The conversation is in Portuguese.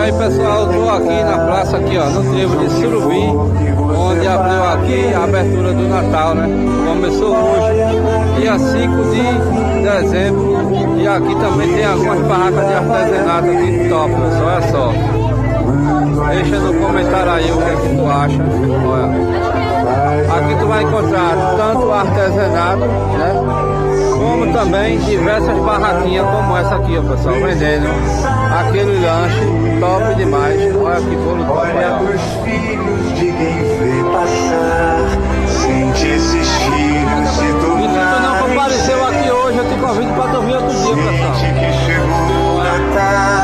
aí pessoal, eu tô aqui na praça aqui, ó, no trevo de Surubim, onde abriu aqui a abertura do Natal, né? Começou hoje, dia 5 de dezembro, e aqui também tem algumas barracas de artesanato aqui top, pessoal, olha só. Deixa no comentário aí o que é que tu acha, olha. Aqui tu vai encontrar tanto artesanato, né? Como também diversas barraquinhas como essa aqui, ó, pessoal, vendendo aquele lanche top demais. Olha que bolo top. Olha dos filhos de quem vê passar, sente esses filhos se E se tu não tornar. compareceu aqui hoje, eu te convido para dormir outro dia, pessoal. Sente que chegou o Natal.